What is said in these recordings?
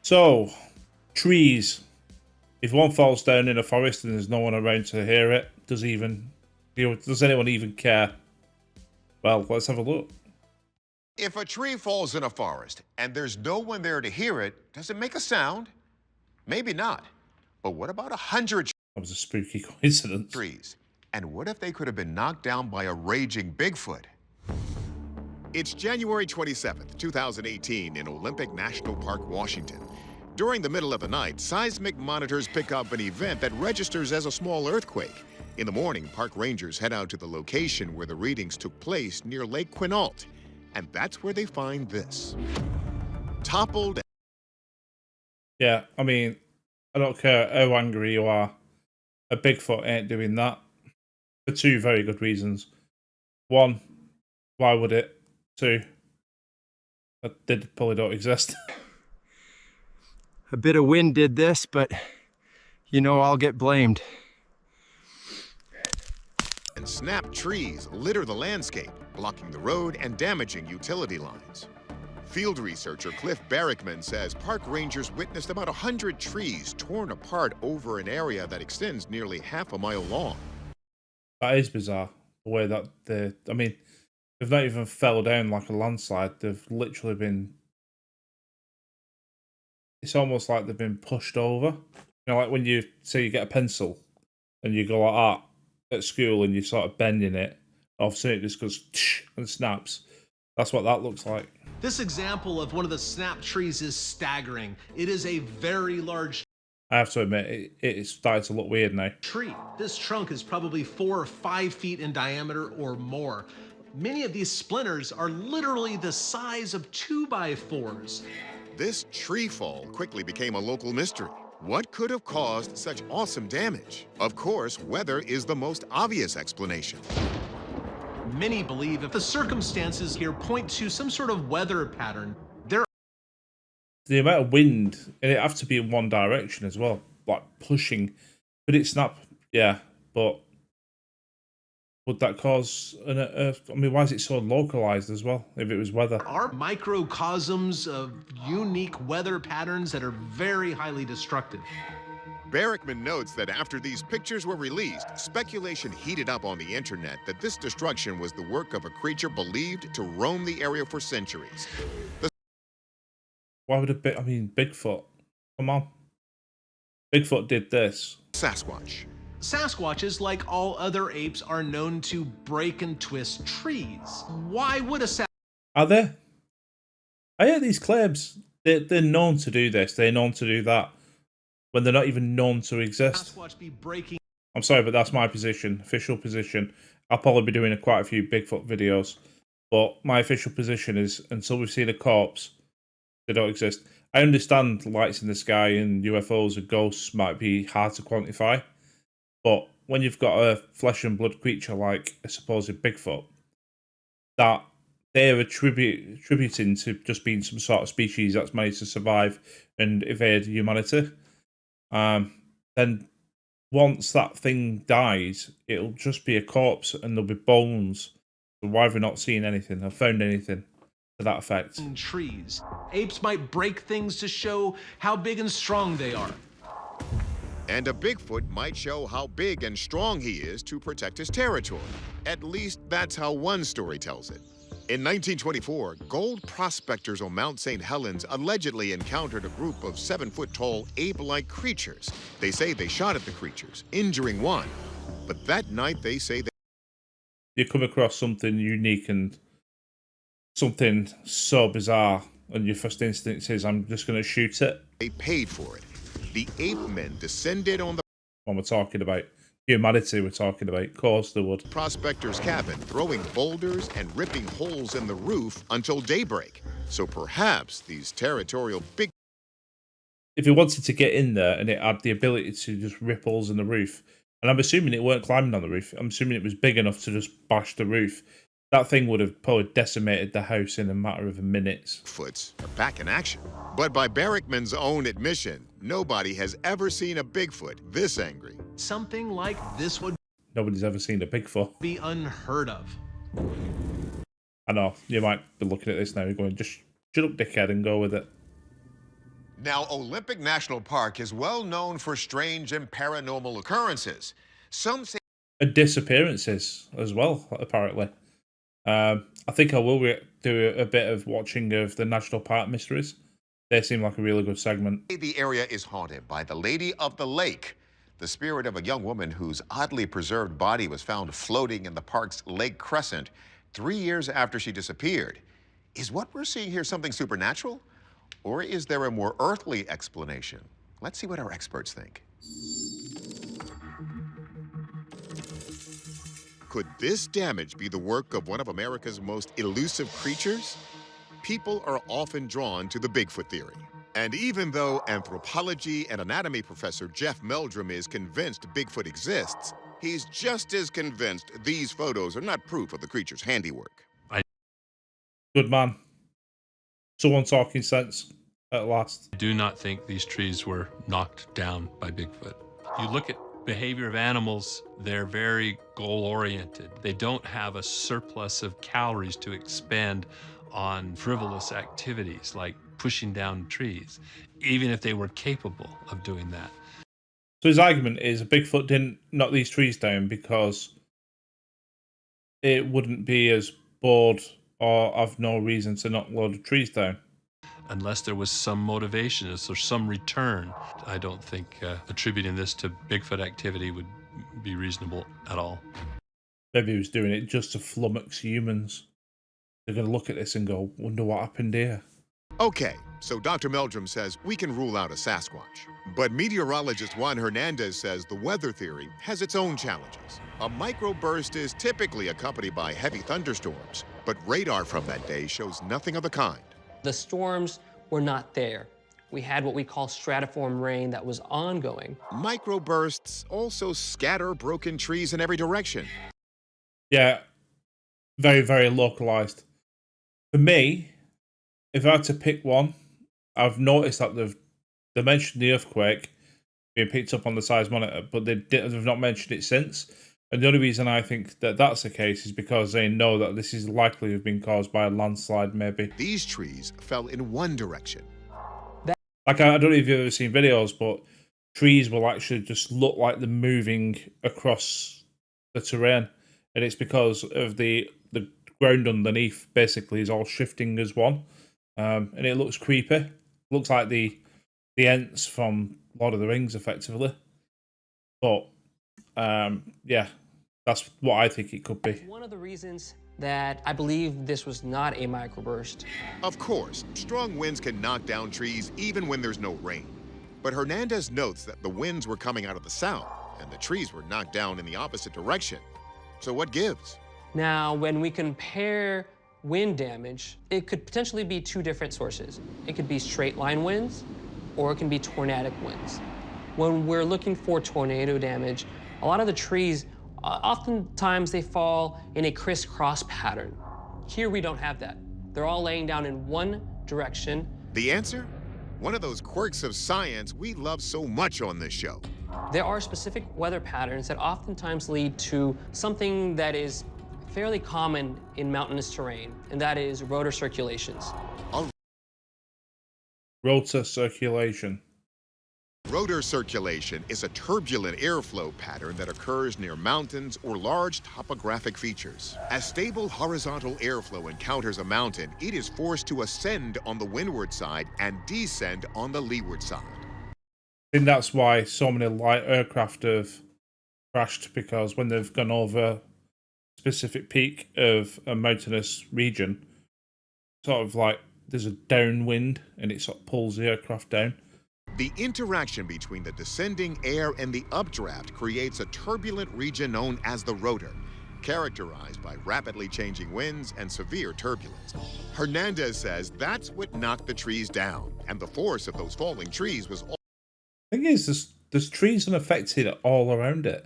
So, trees. If one falls down in a forest and there's no one around to hear it, does anyone even care? Well, let's have a look. If a tree falls in a forest and there's no one there to hear it, does it make a sound? Maybe not. But what about 100 That was a spooky coincidence. trees? And what if they could have been knocked down by a raging Bigfoot? It's January 27th, 2018 in Olympic National Park, Washington. During the middle of the night, seismic monitors pick up an event that registers as a small earthquake. In the morning, park rangers head out to the location where the readings took place near Lake Quinault. And that's where they find this. Toppled. Yeah, I mean, I don't care how angry you are. A Bigfoot ain't doing that. For two very good reasons. One, why would it? Two, they probably don't exist. A bit of wind did this, but you know I'll get blamed. And snapped trees litter the landscape, blocking the road and damaging utility lines. Field researcher Cliff Barrickman says park rangers witnessed about 100 trees torn apart over an area that extends nearly half a mile long. That is bizarre. The way that they've not even fell down like a landslide. They've literally been. It's almost like they've been pushed over. You know, like when you say you get a pencil and you go like that at school and you're sort of bending it, all of a sudden it just goes and snaps. That's what that looks like. This example of one of the snap trees is staggering. It is a very large I have to admit, it's starting to look weird now. tree. This trunk is probably 4 or 5 feet in diameter or more. Many of these splinters are literally the size of 2x4s. This tree fall quickly became a local mystery. What could have caused such awesome damage? Of course, weather is the most obvious explanation. Many believe that the circumstances here point to some sort of weather pattern. The amount of wind, and it have to be in one direction as well, like pushing. Could it snap? Yeah, but would that cause an earth? I mean, why is it so localized as well? If it was weather, Are microcosms of unique weather patterns that are very highly destructive. Barrickman notes that after these pictures were released, speculation heated up on the internet that this destruction was the work of a creature believed to roam the area for centuries. why would Bigfoot? Come on, Bigfoot did this. Sasquatch. Sasquatches, like all other apes, are known to break and twist trees. Why would a Are they? I hear these claims. They're known to do this. They're known to do that when they're not even known to exist. Sasquatch be breaking? I'm sorry, but that's my position, official position. I'll probably be doing quite a few Bigfoot videos, but my official position is until we see the corpse, they don't exist. I understand lights in the sky and UFOs and ghosts might be hard to quantify, but when you've got a flesh and blood creature like a supposed Bigfoot, that they're attributing to just being some sort of species that's managed to survive and evade humanity, then once that thing dies, it'll just be a corpse and there'll be bones. So why have we not seen anything or found anything to that effect? Trees. Apes might break things to show how big and strong they are. And a Bigfoot might show how big and strong he is to protect his territory. At least that's how one story tells it. In 1924, gold prospectors on Mount St. Helens allegedly encountered a group of 7-foot-tall ape-like creatures. They say they shot at the creatures, injuring one. But that night, they say You come across something unique and something so bizarre, and your first instinct is, I'm just going to shoot it. they paid for it. The ape men descended on the When we're talking about humanity, we're talking about, of course they would. prospector's cabin, throwing boulders and ripping holes in the roof until daybreak. So perhaps these territorial big If it wanted to get in there and it had the ability to just rip holes in the roof, and I'm assuming it weren't climbing on the roof, I'm assuming it was big enough to just bash the roof, that thing would have probably decimated the house in a matter of minutes. Bigfoots are back in action. But by Barrickman's own admission, nobody has ever seen a Bigfoot this angry. Something like this would Nobody's ever seen a Bigfoot. be unheard of. I know, you might be looking at this now and going, just shut up, dickhead, and go with it. Now, Olympic National Park is well known for strange and paranormal occurrences. Some say And disappearances as well, apparently. I think I will do a bit of watching of the National Park mysteries. They seem like a really good segment. the area is haunted by the Lady of the Lake, the spirit of a young woman whose oddly preserved body was found floating in the park's Lake Crescent 3 years after she disappeared. Is what we're seeing here something supernatural? Or is there a more earthly explanation? Let's see what our experts think. Could this damage be the work of one of America's most elusive creatures? People are often drawn to the Bigfoot theory. And even though anthropology and anatomy professor Jeff Meldrum is convinced Bigfoot exists, he's just as convinced these photos are not proof of the creature's handiwork. Good man. Someone talking sense at last. I do not think these trees were knocked down by Bigfoot. You look at behavior of animals, they're very goal-oriented. They don't have a surplus of calories to expend on frivolous activities like pushing down trees, even if they were capable of doing that. So his argument is Bigfoot didn't knock these trees down because it wouldn't be as bored or have no reason to knock a load of trees down. Unless there was some motivation, or some return, I don't think attributing this to Bigfoot activity would be reasonable at all. Maybe he was doing it just to flummox humans. They're going to look at this and go, wonder what happened here. Okay, so Dr. Meldrum says we can rule out a Sasquatch. But meteorologist Juan Hernandez says the weather theory has its own challenges. A microburst is typically accompanied by heavy thunderstorms, but radar from that day shows nothing of the kind. The storms were not there. We had what we call stratiform rain that was ongoing. Microbursts also scatter broken trees in every direction. Yeah, very, very localized. For me, if I had to pick one, I've noticed that they mentioned the earthquake being picked up on the size monitor, but they've not mentioned it since. And the only reason I think that that's the case is because they know that this is likely to have been caused by a landslide, maybe. These trees fell in one direction. Like, I don't know if you've ever seen videos, but trees will actually just look like they're moving across the terrain. And it's because of the ground underneath, basically, is all shifting as one. And it looks creepy. Looks like the Ents from Lord of the Rings, effectively. But, yeah, that's what I think it could be. One of the reasons that I believe this was not a microburst. Of course, strong winds can knock down trees even when there's no rain. But Hernandez notes that the winds were coming out of the south, and the trees were knocked down in the opposite direction. So what gives? Now, when we compare wind damage, it could potentially be two different sources. It could be straight line winds, or it can be tornadic winds. When we're looking for tornado damage, a lot of the trees, oftentimes they fall in a crisscross pattern. Here we don't have that. They're all laying down in one direction. The answer? One of those quirks of science we love so much on this show. There are specific weather patterns that oftentimes lead to something that is fairly common in mountainous terrain, and that is rotor circulations. Rotor circulation. Rotor circulation is a turbulent airflow pattern that occurs near mountains or large topographic features. As stable horizontal airflow encounters a mountain, it is forced to ascend on the windward side and descend on the leeward side. I think that's why so many light aircraft have crashed, because when they've gone over a specific peak of a mountainous region, sort of like there's a downwind and it sort of pulls the aircraft down. The interaction between the descending air and the updraft creates a turbulent region known as the rotor, characterized by rapidly changing winds and severe turbulence. Hernandez says that's what knocked the trees down, and the force of those falling trees was all. The thing is, there's trees unaffected all around it.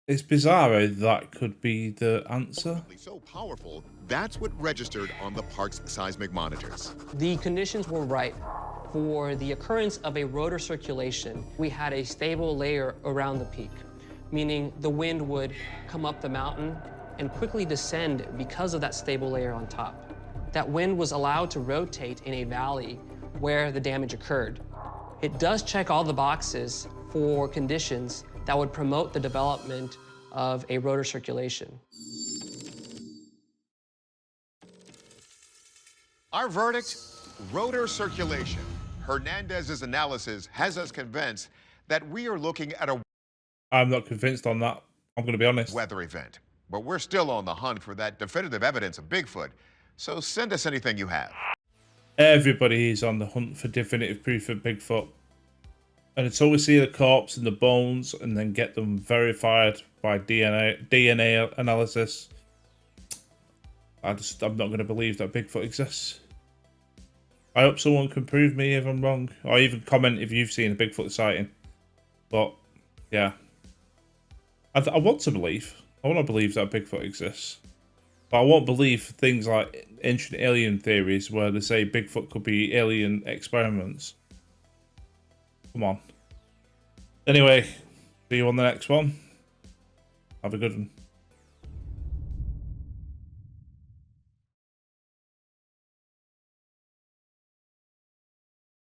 It's bizarre how that could be the answer. So powerful, that's what registered on the park's seismic monitors. The conditions were right for the occurrence of a rotor circulation. We had a stable layer around the peak, meaning the wind would come up the mountain and quickly descend because of that stable layer on top. That wind was allowed to rotate in a valley where the damage occurred. It does check all the boxes for conditions that would promote the development of a rotor circulation. Our verdict, rotor circulation. Hernandez's analysis has us convinced that we are looking at a I'm not convinced on that. I'm going to be honest. weather event. But we're still on the hunt for that definitive evidence of Bigfoot. So send us anything you have. Everybody is on the hunt for definitive proof of Bigfoot. And until we see the corpse and the bones and then get them verified by DNA analysis, I'm not going to believe that Bigfoot exists. I hope someone can prove me if I'm wrong, or even comment if you've seen a Bigfoot sighting. But yeah, I want to believe. I want to believe that Bigfoot exists, but I won't believe things like ancient alien theories where they say Bigfoot could be alien experiments. Come on. Anyway, see you on the next one. Have a good one.